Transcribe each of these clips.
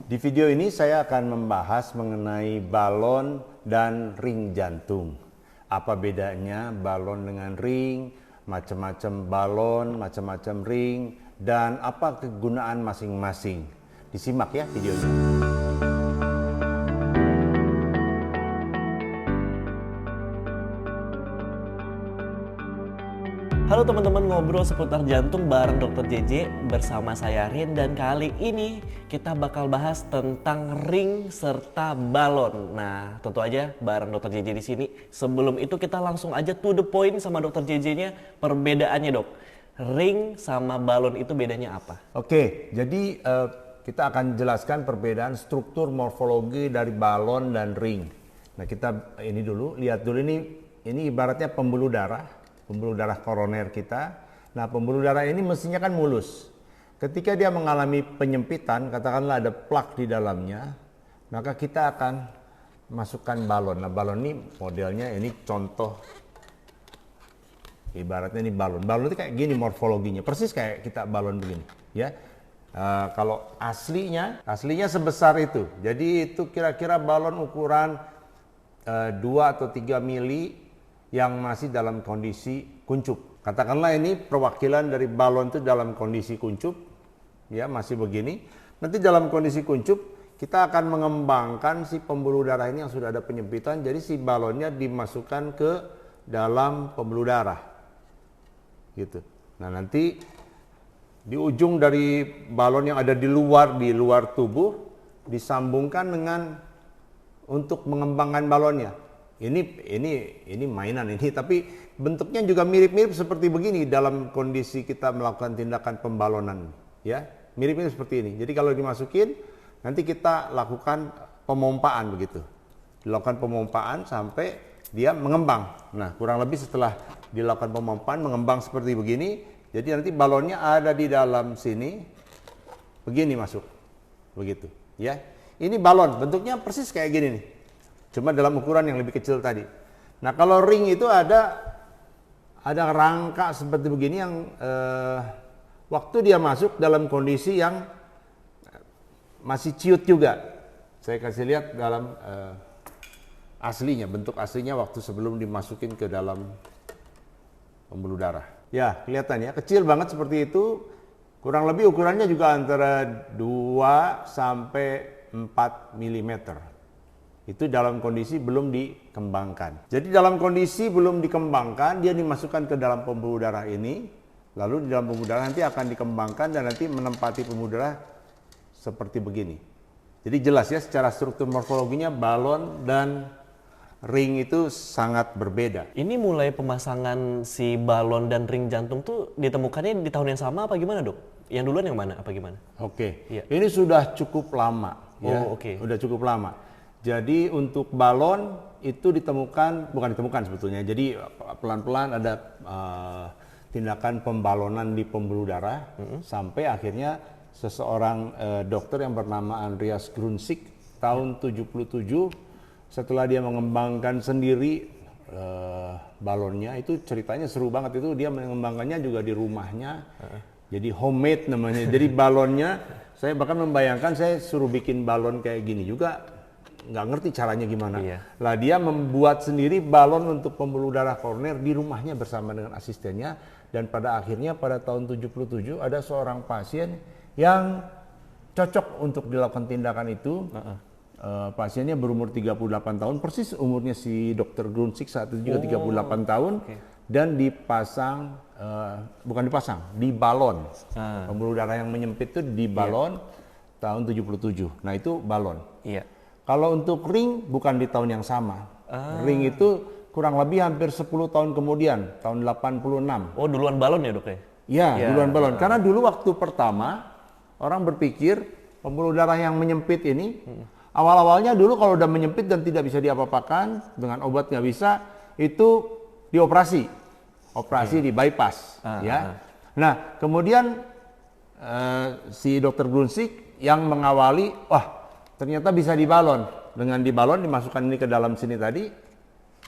Di video ini saya akan membahas mengenai balon dan ring jantung. Apa bedanya balon dengan ring, macam-macam balon, macam-macam ring, dan apa kegunaan masing-masing. Disimak ya videonya. Halo teman-teman, ngobrol seputar jantung bareng Dr. JJ bersama saya Rin, dan kali ini kita bakal bahas tentang ring serta balon. Nah, tentu aja bareng Dr. JJ di sini. Sebelum itu kita langsung aja to the point sama Dr. JJ-nya. Perbedaannya, Dok. Ring sama balon itu bedanya apa? Oke, jadi kita akan jelaskan perbedaan struktur morfologi dari balon dan ring. Nah, kita ini dulu, lihat dulu ini ibaratnya pembuluh darah koroner kita. Nah, pembuluh darah ini mestinya kan mulus. Ketika dia mengalami penyempitan, katakanlah ada plak di dalamnya, maka kita akan masukkan balon. Nah, balon ini modelnya, ini contoh, ibaratnya ini balon. Balon itu kayak gini morfologinya, persis kayak kita balon begini, ya. Kalau aslinya sebesar itu. Jadi itu kira-kira balon ukuran 2 atau 3 mili yang masih dalam kondisi kuncup. Katakanlah ini perwakilan dari balon itu dalam kondisi kuncup, ya masih begini. Nanti dalam kondisi kuncup kita akan mengembangkan si pembuluh darah ini yang sudah ada penyempitan. Jadi si balonnya dimasukkan ke dalam pembuluh darah, gitu. Nah, nanti di ujung dari balon yang ada di luar tubuh disambungkan dengan untuk mengembangkan balonnya. Ini mainan ini, tapi bentuknya juga mirip-mirip seperti begini dalam kondisi kita melakukan tindakan pembalonan, ya. Mirip-mirip seperti ini. Jadi kalau dimasukin, nanti kita lakukan pemompaan begitu. Dilakukan pemompaan sampai dia mengembang. Nah, kurang lebih setelah dilakukan pemompaan mengembang seperti begini, jadi nanti balonnya ada di dalam sini. Begini masuk. Begitu, ya. Ini balon, bentuknya persis kayak gini nih. Cuma dalam ukuran yang lebih kecil tadi. Nah, kalau ring itu ada rangka seperti begini yang waktu dia masuk dalam kondisi yang masih ciut juga. Saya kasih lihat dalam aslinya, bentuk aslinya waktu sebelum dimasukin ke dalam pembuluh darah. Ya, kelihatan ya, kecil banget seperti itu. Kurang lebih ukurannya juga antara 2 sampai 4 mm. Itu dalam kondisi belum dikembangkan. Jadi dalam kondisi belum dikembangkan, dia dimasukkan ke dalam pembuluh darah ini. Lalu di dalam pembuluh darah nanti akan dikembangkan dan nanti menempati pembuluh darah seperti begini. Jadi jelas ya, secara struktur morfologinya balon dan ring itu sangat berbeda. Ini mulai pemasangan si balon dan ring jantung tuh ditemukannya di tahun yang sama apa gimana, Dok? Yang duluan yang mana apa gimana? Oke, Iya. Ini sudah cukup lama. Ya. Oh, oke. Udah cukup lama. Jadi untuk balon itu bukan ditemukan sebetulnya. Jadi pelan-pelan ada tindakan pembalonan di pembuluh darah sampai akhirnya seseorang dokter yang bernama Andreas Grunzig tahun 77, setelah dia mengembangkan sendiri balonnya, itu ceritanya seru banget. Itu dia mengembangkannya juga di rumahnya. Jadi homemade namanya. Jadi balonnya, saya bahkan membayangkan saya suruh bikin balon kayak gini juga nggak ngerti caranya gimana. Iya. Lah dia membuat sendiri balon untuk pembuluh darah koroner di rumahnya bersama dengan asistennya, dan pada akhirnya pada tahun 77 ada seorang pasien yang cocok untuk dilakukan tindakan itu. Pasiennya berumur 38 tahun, persis umurnya si Dr. Grunzig saat itu juga 38 tahun. Dan dipasang, di balon. Pembuluh darah yang menyempit itu di balon tahun 77. Nah, itu balon. Iya. Kalau untuk ring bukan di tahun yang sama. Ring itu kurang lebih hampir 10 tahun kemudian, tahun 86. Oh, duluan balon ya, Dok ya? Ya, duluan balon. Karena dulu waktu pertama orang berpikir pembuluh darah yang menyempit ini, awal-awalnya dulu kalau udah menyempit dan tidak bisa diapa-apakan, dengan obat nggak bisa, itu dioperasi. Operasi di bypass. Ya. Nah, kemudian si Dr. Grunzig yang mengawali, ternyata bisa dibalon. Dengan dibalon dimasukkan ini ke dalam sini tadi,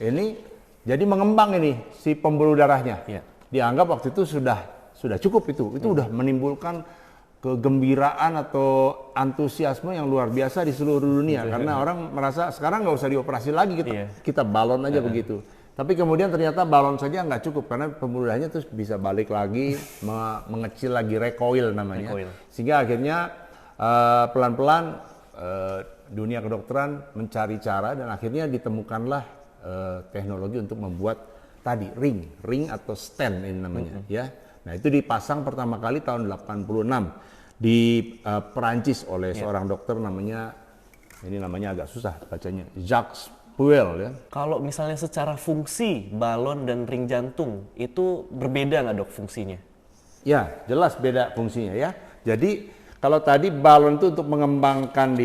ini jadi mengembang ini si pembuluh darahnya. Iya. Dianggap waktu itu sudah cukup itu udah menimbulkan kegembiraan atau antusiasme yang luar biasa di seluruh dunia karena orang merasa sekarang nggak usah dioperasi lagi, kita balon aja begitu. Tapi kemudian ternyata balon saja nggak cukup karena pembuluh darahnya terus bisa balik lagi, mengecil lagi, recoil namanya. Sehingga akhirnya pelan-pelan dunia kedokteran mencari cara dan akhirnya ditemukanlah teknologi untuk membuat tadi ring atau stent ini namanya ya. Nah itu dipasang pertama kali tahun 86 di Perancis oleh seorang dokter namanya agak susah bacanya, Jacques Puel ya. Kalau misalnya secara fungsi balon dan ring jantung itu berbeda nggak dok fungsinya? Ya jelas beda fungsinya ya. Jadi kalau tadi balon itu untuk mengembangkan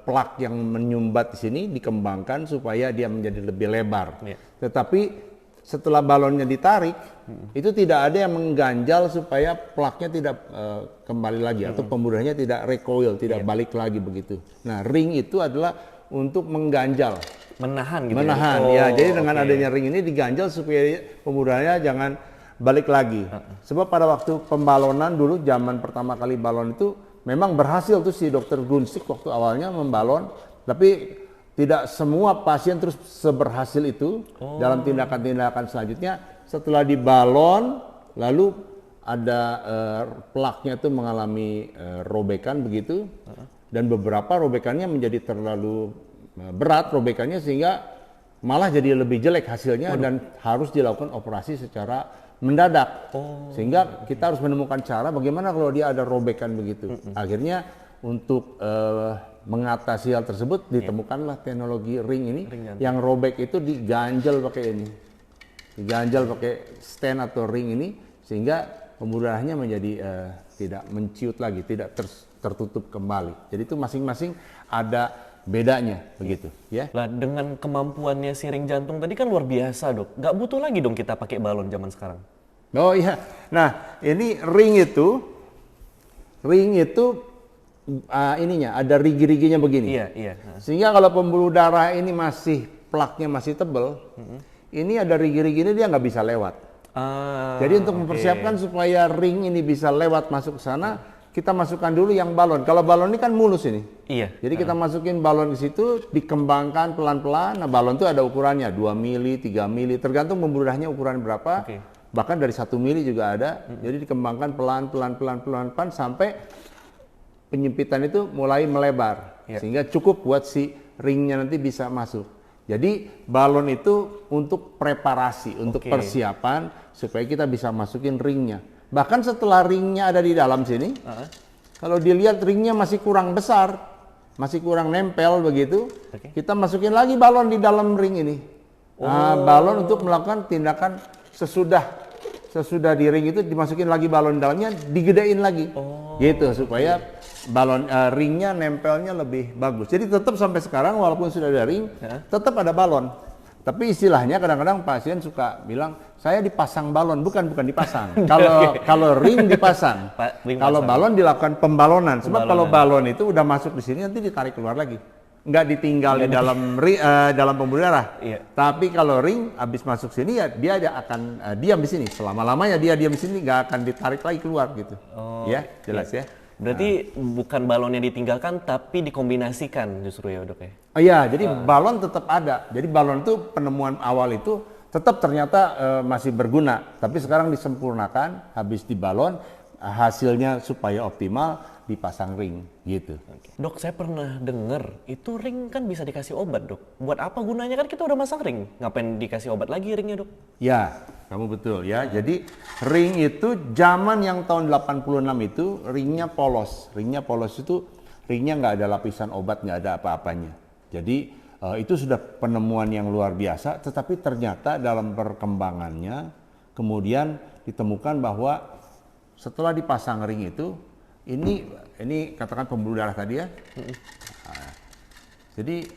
plak yang menyumbat di sini dikembangkan supaya dia menjadi lebih lebar. Tetapi setelah balonnya ditarik, itu tidak ada yang mengganjal supaya plaknya tidak kembali lagi atau pembuluhnya tidak recoil, tidak balik lagi begitu. Nah, ring itu adalah untuk mengganjal, menahan gitu. Menahan, ya. Jadi dengan adanya ring ini diganjal supaya pembuluhnya jangan balik lagi. Sebab pada waktu pembalonan dulu, zaman pertama kali balon itu memang berhasil tuh si dokter Gunstick waktu awalnya membalon, tapi tidak semua pasien terus seberhasil itu dalam tindakan-tindakan selanjutnya. Setelah dibalon, lalu ada plaknya itu mengalami robekan begitu, dan beberapa robekannya menjadi terlalu berat robekannya sehingga malah jadi lebih jelek hasilnya dan harus dilakukan operasi secara mendadak. Sehingga kita harus menemukan cara bagaimana kalau dia ada robekan begitu. Akhirnya untuk mengatasi hal tersebut ditemukanlah teknologi ring ini yang robek itu diganjal pakai ini, diganjal pakai stent atau ring ini sehingga pembuluh darahnya menjadi tidak menciut lagi, tidak tertutup kembali. Jadi itu masing-masing ada bedanya begitu ya. Lah dengan kemampuannya si ring jantung tadi kan luar biasa dok, nggak butuh lagi dong kita pakai balon zaman sekarang. Oh iya, nah ini ring itu ininya ada rigi-riginya begini. Iya. Sehingga kalau pembuluh darah ini plaknya masih tebal, ini ada rigi-rigi ini dia nggak bisa lewat. Jadi untuk mempersiapkan supaya ring ini bisa lewat masuk ke sana, kita masukkan dulu yang balon. Kalau balon ini kan mulus ini. Iya. Jadi kita masukin balon di situ, dikembangkan pelan-pelan. Nah balon itu ada ukurannya 2 mili, 3 mili, tergantung pembuluh darahnya ukuran berapa. Bahkan dari 1 mili juga ada. Jadi dikembangkan pelan-pelan sampai penyempitan itu mulai melebar, sehingga cukup buat si ringnya nanti bisa masuk. Jadi balon itu untuk preparasi, untuk persiapan supaya kita bisa masukin ringnya. Bahkan setelah ringnya ada di dalam sini, kalau dilihat ringnya masih kurang besar, masih kurang nempel begitu, kita masukin lagi balon di dalam ring ini. Balon untuk melakukan tindakan sesudah di ring itu dimasukin lagi balon dalamnya, digedein lagi, gitu supaya balon ringnya nempelnya lebih bagus. Jadi tetap sampai sekarang walaupun sudah ada ring, tetap ada balon. Tapi istilahnya kadang-kadang pasien suka bilang saya dipasang balon, bukan dipasang. Kalau ring dipasang, kalau balon dilakukan pembalonan. Sebab kalau balon itu udah masuk di sini nanti ditarik keluar lagi, nggak ditinggal di dalam pembuluh darah. Tapi kalau ring habis masuk sini ya dia akan diam di sini selama-lamanya, dia diam di sini, nggak akan ditarik lagi keluar gitu. Ya jelas ya. Berarti bukan balon yang ditinggalkan, tapi dikombinasikan justru ya dok ya? Oh iya, jadi balon tetap ada. Jadi balon itu penemuan awal itu tetap ternyata masih berguna. Tapi sekarang disempurnakan, habis dibalon, hasilnya supaya optimal dipasang ring gitu. Dok, saya pernah dengar itu ring kan bisa dikasih obat dok. Buat apa gunanya, kan kita udah masang ring? Ngapain dikasih obat lagi ringnya dok? Ya, kamu betul ya. Jadi ring itu zaman yang tahun 86 itu ringnya polos. Ringnya polos itu ringnya nggak ada lapisan obat, nggak ada apa-apanya. Jadi itu sudah penemuan yang luar biasa. Tetapi ternyata dalam perkembangannya kemudian ditemukan bahwa setelah dipasang ring itu ini katakan pembuluh darah tadi ya. Jadi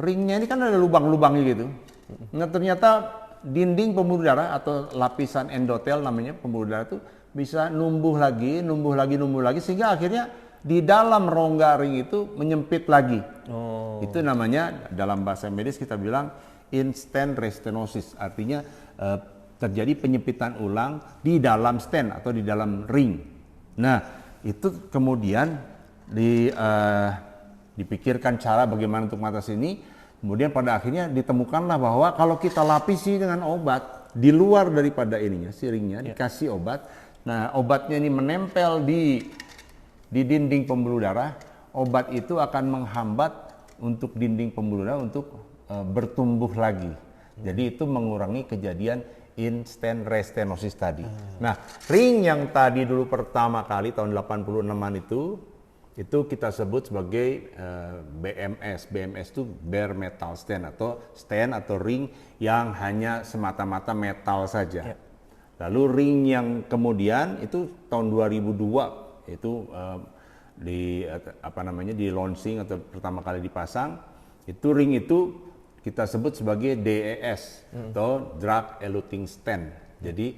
ringnya ini kan ada lubang-lubangnya gitu. Nah ternyata dinding pembuluh darah atau lapisan endotel namanya pembuluh darah itu bisa numbuh lagi sehingga akhirnya di dalam rongga ring itu menyempit lagi. Itu namanya dalam bahasa medis kita bilang in-stent restenosis, artinya terjadi penyempitan ulang di dalam stent atau di dalam ring. Nah, itu kemudian dipikirkan cara bagaimana untuk mengatasi ini. Kemudian pada akhirnya ditemukanlah bahwa kalau kita lapisi dengan obat di luar daripada ininya, si ringnya, dikasih obat. Nah, obatnya ini menempel di dinding pembuluh darah. Obat itu akan menghambat untuk dinding pembuluh darah untuk bertumbuh lagi. Jadi itu mengurangi kejadian in-stent restenosis tadi. Nah, ring yang tadi dulu pertama kali tahun 86-an itu kita sebut sebagai BMS. BMS itu bare metal stent atau ring yang hanya semata-mata metal saja. Lalu ring yang kemudian itu tahun 2002 itu di launching atau pertama kali dipasang, itu ring itu kita sebut sebagai DES atau drug eluting stent. Jadi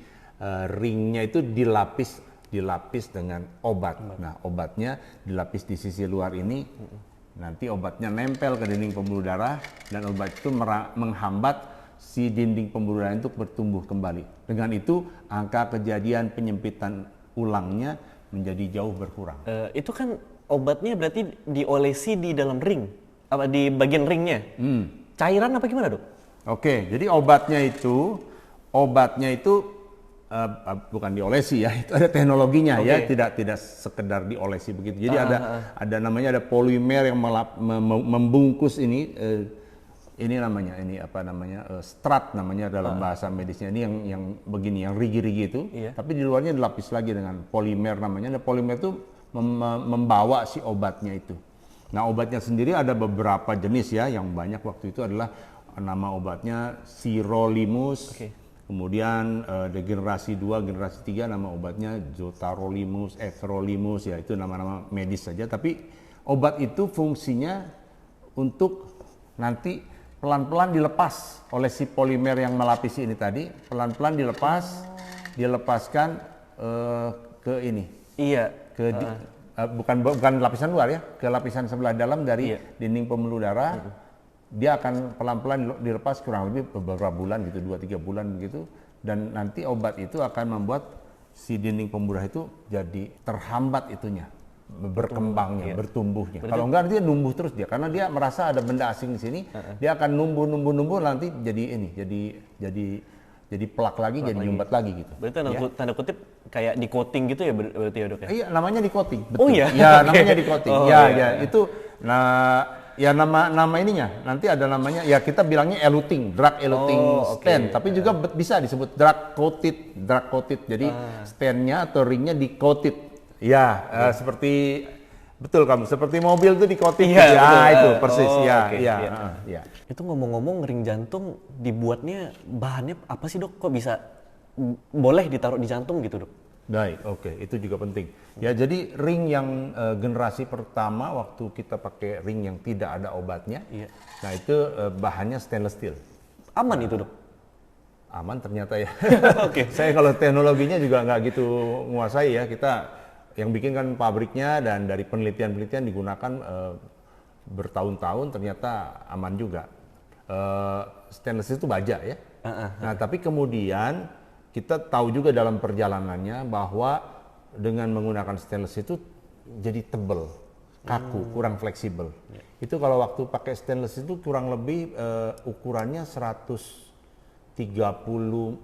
ringnya itu dilapis dengan obat. Nah, obatnya dilapis di sisi luar ini. Nanti obatnya nempel ke dinding pembuluh darah dan obat itu menghambat si dinding pembuluh darah untuk bertumbuh kembali. Dengan itu angka kejadian penyempitan ulangnya menjadi jauh berkurang. Itu kan obatnya berarti diolesi di dalam ring, apa di bagian ringnya? Cairan apa gimana, Dok? Oke, jadi obatnya itu bukan diolesi ya, itu ada teknologinya ya, tidak sekedar diolesi begitu. Jadi ada polimer yang membungkus ini strat namanya dalam bahasa medisnya, ini yang begini, yang rigi-rigi itu, tapi di luarnya dilapis lagi dengan polimer namanya. Ada polimer itu membawa si obatnya itu. Nah, obatnya sendiri ada beberapa jenis ya, yang banyak waktu itu adalah nama obatnya sirolimus, kemudian generasi 2, generasi 3 nama obatnya zotarolimus, everolimus, ya itu nama-nama medis saja. Tapi obat itu fungsinya untuk nanti pelan-pelan dilepas oleh si polimer yang melapisi ini tadi, pelan-pelan dilepaskan ke ini. Bukan lapisan luar ya, ke lapisan sebelah dalam dari dinding pembuluh darah. Dia akan pelan-pelan dilepas kurang lebih beberapa bulan gitu, 2-3 bulan begitu, dan nanti obat itu akan membuat si dinding pembuluh darah itu jadi terhambat itunya, berkembangnya, bertumbuhnya. Kalau enggak nanti numbuh terus dia, karena dia merasa ada benda asing di sini, dia akan numbuh nanti jadi pelak lagi, jadi nyumbat lagi gitu. Berarti tanda kutip kayak di coating gitu ya berarti ya, Dok ya? Iya, namanya di coating. Betul. Oh iya? Ya, namanya di coating. Itu nama ininya. Nanti ada namanya, ya kita bilangnya eluting, drug eluting stent, tapi juga bisa disebut drug coated. Jadi stentnya atau ringnya di coated. Ya, seperti betul kamu, seperti mobil itu di coating. Itu persis. Ya. Itu ngomong-ngomong, ring jantung dibuatnya bahannya apa sih, Dok? Kok bisa boleh ditaruh di jantung gitu, Dok? Baik, itu juga penting. Ya, jadi ring yang generasi pertama waktu kita pakai ring yang tidak ada obatnya, nah itu bahannya stainless steel. Aman itu, Dok? Aman ternyata ya. Saya kalau teknologinya juga nggak gitu menguasai ya. Kita yang bikin kan pabriknya, dan dari penelitian digunakan bertahun-tahun, ternyata aman juga. Stainless itu baja ya. Nah, tapi kemudian kita tahu juga dalam perjalanannya bahwa dengan menggunakan stainless itu jadi tebal, kaku, kurang fleksibel. Itu kalau waktu pakai stainless itu kurang lebih ukurannya 130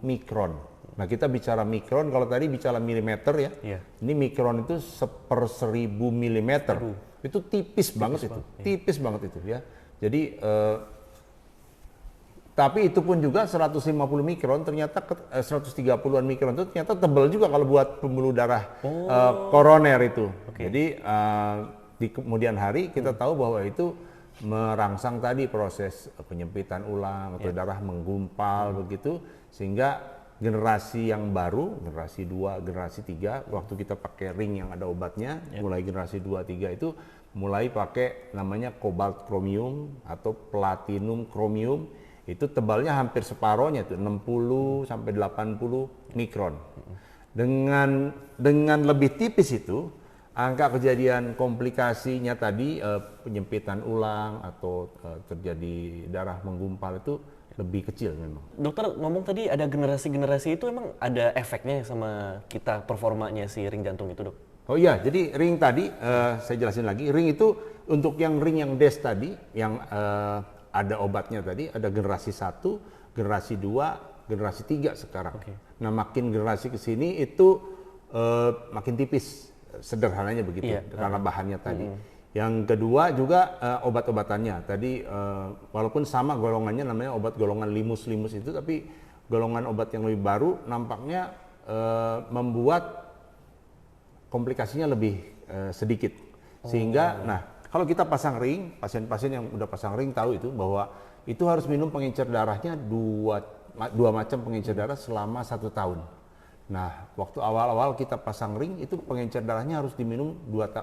mikron. Nah, kita bicara mikron, kalau tadi bicara milimeter ya. Ini mikron itu 1/1000 milimeter. Itu tipis banget itu ya. Jadi tapi itu pun juga 150 mikron ternyata 130-an mikron itu ternyata tebal juga kalau buat pembuluh darah koroner itu. Jadi di kemudian hari kita tahu bahwa itu merangsang tadi proses penyempitan ulang atau darah menggumpal begitu, sehingga generasi yang baru, generasi 2, generasi 3, waktu kita pakai ring yang ada obatnya, mulai generasi 2, 3 itu mulai pakai namanya cobalt chromium atau platinum chromium. Itu tebalnya hampir separohnya, itu 60 sampai 80 mikron. Dengan lebih tipis itu, angka kejadian komplikasinya tadi penyempitan ulang atau terjadi darah menggumpal itu lebih kecil memang. Dokter ngomong tadi ada generasi-generasi itu emang ada efeknya sama kita performanya si ring jantung itu, Dok? Oh iya, jadi ring tadi saya jelasin lagi. Ring itu untuk yang ring yang DES tadi, yang ada obatnya tadi, ada generasi 1, generasi 2, generasi 3 sekarang. Nah, makin generasi ke sini itu makin tipis, sederhananya begitu, karena bahannya tadi. Yang kedua juga obat-obatannya. Tadi walaupun sama golongannya, namanya obat golongan limus-limus itu, tapi golongan obat yang lebih baru nampaknya membuat komplikasinya lebih sedikit. Sehingga, nah kalau kita pasang ring, pasien-pasien yang udah pasang ring tahu itu bahwa itu harus minum pengencer darahnya dua macam pengencer darah selama 1 tahun. Nah, waktu awal-awal kita pasang ring itu pengencer darahnya harus diminum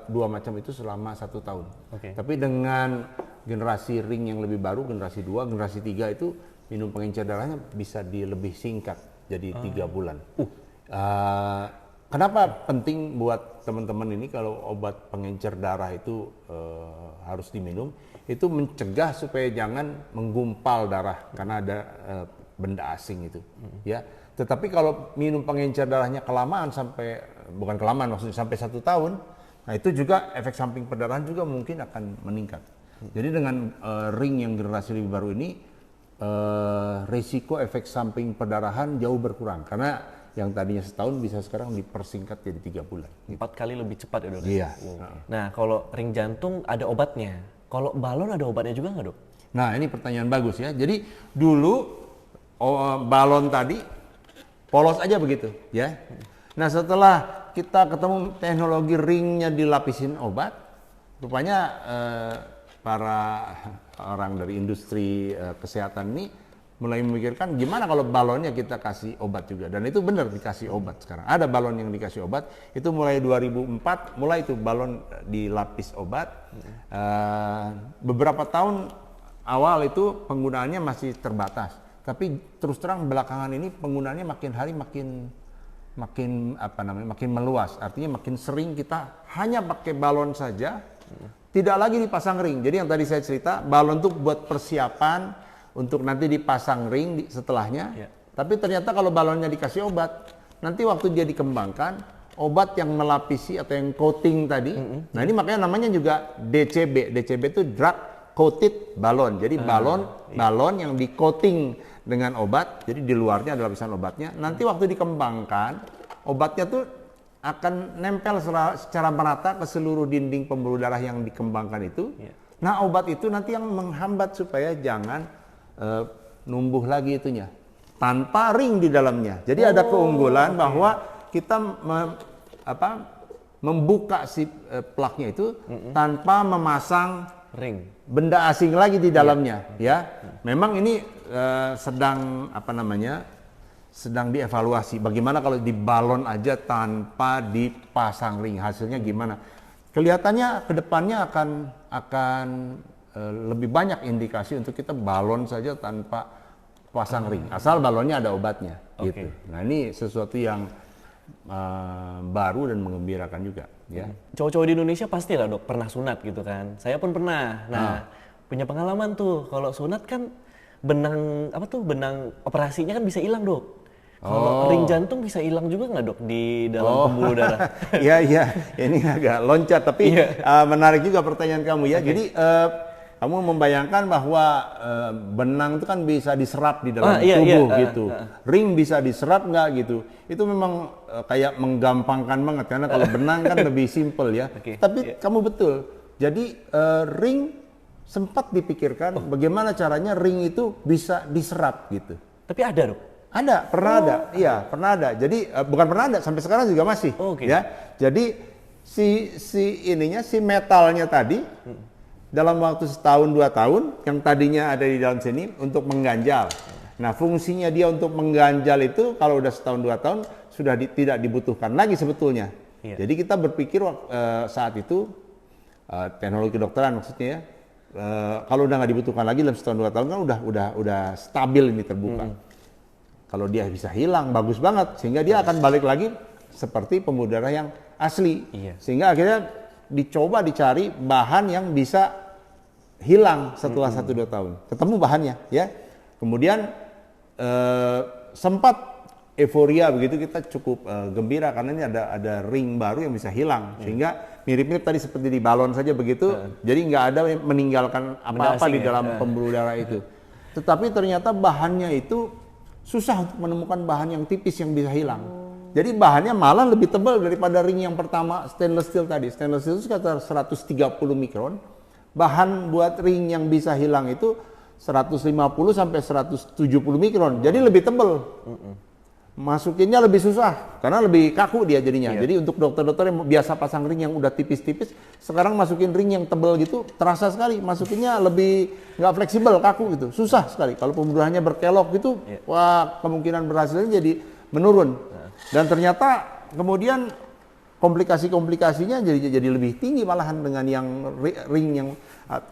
dua macam itu selama 1 tahun. Tapi dengan generasi ring yang lebih baru, generasi 2, generasi 3 itu minum pengencer darahnya bisa lebih singkat, jadi 3 bulan. Kenapa penting buat teman-teman ini kalau obat pengencer darah itu harus diminum? Itu mencegah supaya jangan menggumpal darah karena ada benda asing itu, ya. Tetapi kalau minum pengencer darahnya kelamaan bukan kelamaan maksudnya sampai 1 tahun, nah itu juga efek samping perdarahan juga mungkin akan meningkat. Jadi dengan ring yang generasi lebih baru ini, risiko efek samping perdarahan jauh berkurang. Karena yang tadinya setahun bisa sekarang dipersingkat jadi 3 bulan. 4 kali lebih cepat ya, Dok? Iya. Nah, kalau ring jantung ada obatnya. Kalau balon ada obatnya juga nggak, Dok? Nah, ini pertanyaan bagus ya. Jadi dulu balon tadi polos aja begitu, ya. Nah, setelah kita ketemu teknologi ringnya dilapisin obat, rupanya para orang dari industri kesehatan ini mulai memikirkan gimana kalau balonnya kita kasih obat juga. Dan itu benar dikasih obat sekarang. Ada balon yang dikasih obat, itu mulai 2004, mulai itu balon dilapis obat. Beberapa tahun awal itu penggunaannya masih terbatas. Tapi terus terang belakangan ini penggunaannya makin hari makin meluas. Artinya makin sering kita hanya pakai balon saja, tidak lagi dipasang ring. Jadi yang tadi saya cerita, balon itu buat persiapan untuk nanti dipasang ring setelahnya. Tapi ternyata kalau balonnya dikasih obat, nanti waktu dia dikembangkan, obat yang melapisi atau yang coating tadi. Nah, ini makanya namanya juga DCB. DCB itu drug coated balon. Jadi balon yang di coating dengan obat, jadi di luarnya ada lapisan obatnya. Nanti waktu dikembangkan, obatnya tuh akan nempel secara merata ke seluruh dinding pembuluh darah yang dikembangkan itu. Nah, obat itu nanti yang menghambat supaya jangan numbuh lagi itunya, tanpa ring di dalamnya. Jadi ada keunggulan bahwa kita membuka si plaknya itu tanpa memasang ring, benda asing lagi di dalamnya, ya. Memang ini sedang dievaluasi. Bagaimana kalau di balon aja tanpa dipasang ring, hasilnya gimana? Kelihatannya kedepannya akan lebih banyak indikasi untuk kita balon saja tanpa pasang ring, asal balonnya ada obatnya, gitu. Nah, ini sesuatu yang baru dan menggembirakan juga, ya. Cowok-cowok di Indonesia pasti lah, Dok, pernah sunat gitu kan. Saya pun pernah. Nah, punya pengalaman tuh. Kalau sunat kan benang operasinya kan bisa hilang, Dok. Kalau ring jantung bisa hilang juga nggak, Dok, di dalam pembuluh darah? Iya, ini agak loncat, tapi menarik juga pertanyaan kamu ya. Jadi kamu membayangkan bahwa benang itu kan bisa diserap di dalam tubuh gitu. Ring bisa diserap nggak gitu? Itu memang kayak menggampangkan banget, karena kalau benang kan lebih simpel ya. Tapi kamu betul. Jadi ring sempat dipikirkan bagaimana caranya ring itu bisa diserap gitu. Tapi ada, Dok? Ada, pernah ada. Iya, pernah ada. Jadi bukan pernah ada, sampai sekarang juga masih. Ya. Jadi si metalnya tadi dalam waktu 1-2 tahun yang tadinya ada di dalam sini untuk mengganjal. Nah, fungsinya dia untuk mengganjal itu kalau udah 1-2 tahun sudah tidak dibutuhkan lagi sebetulnya. Jadi kita berpikir saat itu teknologi kedokteran maksudnya ya, kalau udah nggak dibutuhkan lagi dalam 1-2 tahun kan udah stabil ini terbuka. Kalau dia bisa hilang bagus banget, sehingga dia akan balik lagi seperti pembuluh darah yang asli. Sehingga akhirnya dicoba dicari bahan yang bisa hilang setelah 1-2 tahun. Ketemu bahannya, ya. Kemudian sempat euforia begitu, kita cukup gembira karena ini ada ring baru yang bisa hilang, sehingga mirip-mirip tadi seperti di balon saja begitu, jadi nggak ada yang meninggalkan apa-apa di dalam pembuluh darah itu. Tetapi ternyata bahannya itu susah untuk menemukan bahan yang tipis yang bisa hilang. Jadi bahannya malah lebih tebal daripada ring yang pertama stainless steel tadi. Stainless steel itu sekitar 130 mikron. Bahan buat ring yang bisa hilang itu 150 sampai 170 mikron. Jadi lebih tebal. Masukinnya lebih susah karena lebih kaku dia jadinya. Jadi untuk dokter-dokter yang biasa pasang ring yang udah tipis-tipis, sekarang masukin ring yang tebal gitu terasa sekali. Masukinnya lebih nggak fleksibel, kaku gitu. Susah sekali. Kalau pembunuhannya berkelok gitu, wah kemungkinan berhasilnya jadi menurun. Dan ternyata kemudian komplikasi-komplikasinya jadi lebih tinggi malahan dengan yang ring yang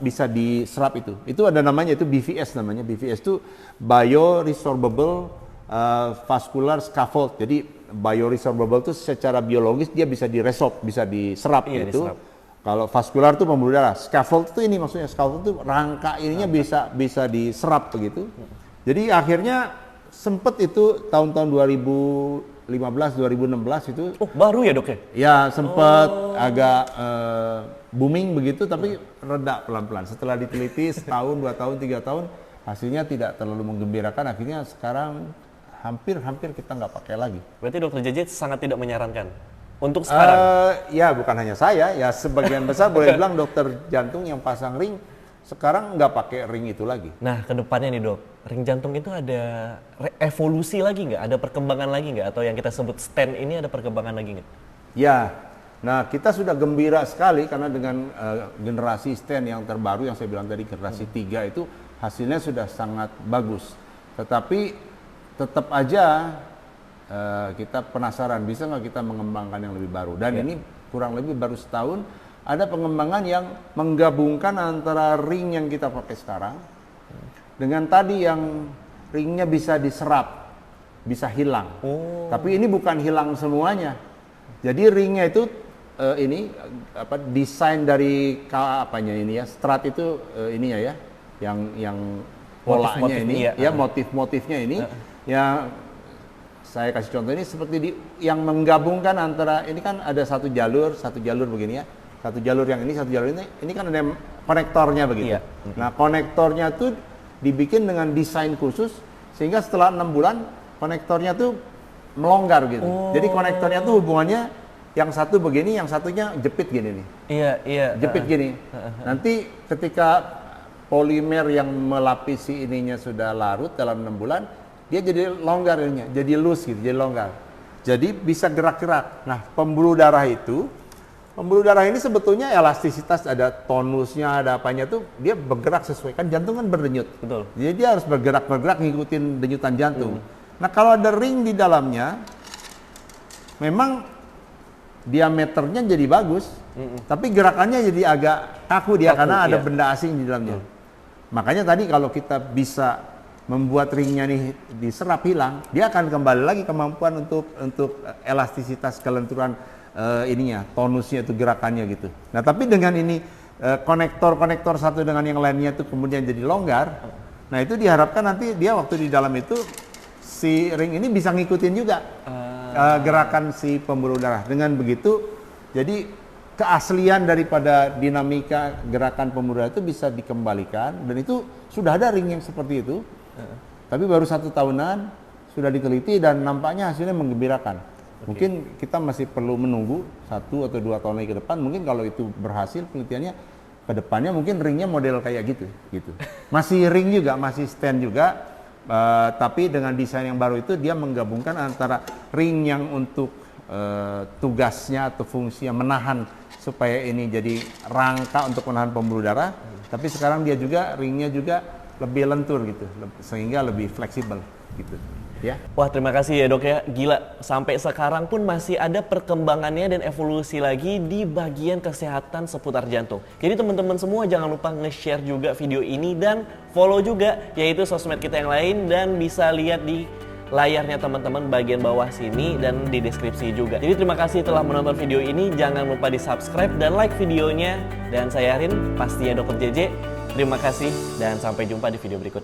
bisa diserap itu. Itu ada namanya, itu BVS namanya. BVS itu bioresorbable vascular scaffold. Jadi bioresorbable itu secara biologis dia bisa diresorb, bisa diserap gitu. Kalau vaskular itu pembuluh darah. Scaffold itu ini maksudnya, scaffold itu rangka ininya bisa diserap begitu. Jadi akhirnya sempet itu tahun-tahun 2015 2016 itu. Oh, baru ya, Dok ya? Ya, sempet agak booming begitu, tapi reda pelan-pelan. Setelah diteliti setahun, 2 tahun, 3 tahun, hasilnya tidak terlalu menggembirakan. Akhirnya sekarang hampir kita nggak pakai lagi. Berarti Dokter JJ sangat tidak menyarankan untuk sekarang? Ya bukan hanya saya, ya sebagian besar boleh bilang dokter jantung yang pasang ring sekarang nggak pakai ring itu lagi. Nah, kedepannya nih Dok, ring jantung itu ada evolusi lagi nggak? Ada perkembangan lagi nggak? Atau yang kita sebut stent ini ada perkembangan lagi nggak? Ya, nah kita sudah gembira sekali karena dengan generasi stent yang terbaru yang saya bilang tadi, generasi 3 itu hasilnya sudah sangat bagus. Tetapi tetap aja kita penasaran bisa nggak kita mengembangkan yang lebih baru. Dan ini kurang lebih baru setahun ada pengembangan yang menggabungkan antara ring yang kita pakai sekarang dengan tadi yang ringnya bisa diserap, bisa hilang. Tapi ini bukan hilang semuanya. Jadi ringnya itu desain dari apanya ini ya, strat itu ininya ya, yang polanya ini ya, motif-motifnya ini. Ya, saya kasih contoh ini seperti yang menggabungkan antara ini kan ada satu jalur begini ya, satu jalur yang ini, satu jalur ini kan ada konektornya begitu. Nah, konektornya tuh dibikin dengan desain khusus sehingga setelah 6 bulan konektornya tuh melonggar gitu. Jadi konektornya tuh hubungannya yang satu begini, yang satunya jepit gini nih. Iya. Jepit gini. Nanti ketika polimer yang melapisi ininya sudah larut dalam 6 bulan, dia jadi longgar ininya, jadi loose gitu, jadi longgar. Jadi bisa gerak-gerak. Nah, pembuluh darah ini sebetulnya elastisitas, ada tonusnya, ada apanya tuh, dia bergerak sesuai, kan jantung kan berdenyut. Betul. Jadi dia harus bergerak ngikutin denyutan jantung. Nah, kalau ada ring di dalamnya, memang diameternya jadi bagus, tapi gerakannya jadi agak kaku dia karena ada benda asing di dalamnya. Makanya tadi kalau kita bisa membuat ringnya nih diserap hilang, dia akan kembali lagi kemampuan untuk elastisitas, kelenturan ininya, tonusnya itu, gerakannya gitu. Nah, tapi dengan ini konektor satu dengan yang lainnya itu kemudian jadi longgar. Nah, itu diharapkan nanti dia waktu di dalam itu si ring ini bisa ngikutin juga gerakan si pembuluh darah. Dengan begitu, jadi keaslian daripada dinamika gerakan pembuluh darah itu bisa dikembalikan, dan itu sudah ada ring yang seperti itu. Tapi baru 1 tahunan sudah diteliti dan nampaknya hasilnya menggembirakan. Mungkin kita masih perlu menunggu 1 atau 2 tahun lagi ke depan. Mungkin kalau itu berhasil penelitiannya, ke depannya mungkin ringnya model kayak gitu. Masih ring juga, masih stand juga, tapi dengan desain yang baru itu dia menggabungkan antara ring yang untuk tugasnya atau fungsi yang menahan supaya ini jadi rangka untuk menahan pembuluh darah, tapi sekarang dia juga ringnya juga lebih lentur gitu, sehingga lebih fleksibel gitu ya. Wah, terima kasih ya Dok ya, gila, sampai sekarang pun masih ada perkembangannya dan evolusi lagi di bagian kesehatan seputar jantung. Jadi teman-teman semua jangan lupa nge-share juga video ini dan follow juga yaitu sosmed kita yang lain, dan bisa lihat di layarnya teman-teman bagian bawah sini dan di deskripsi juga. Jadi terima kasih telah menonton video ini, jangan lupa di subscribe dan like videonya, dan saya Arin, pastinya Dr. JJ. Terima kasih dan sampai jumpa di video berikutnya.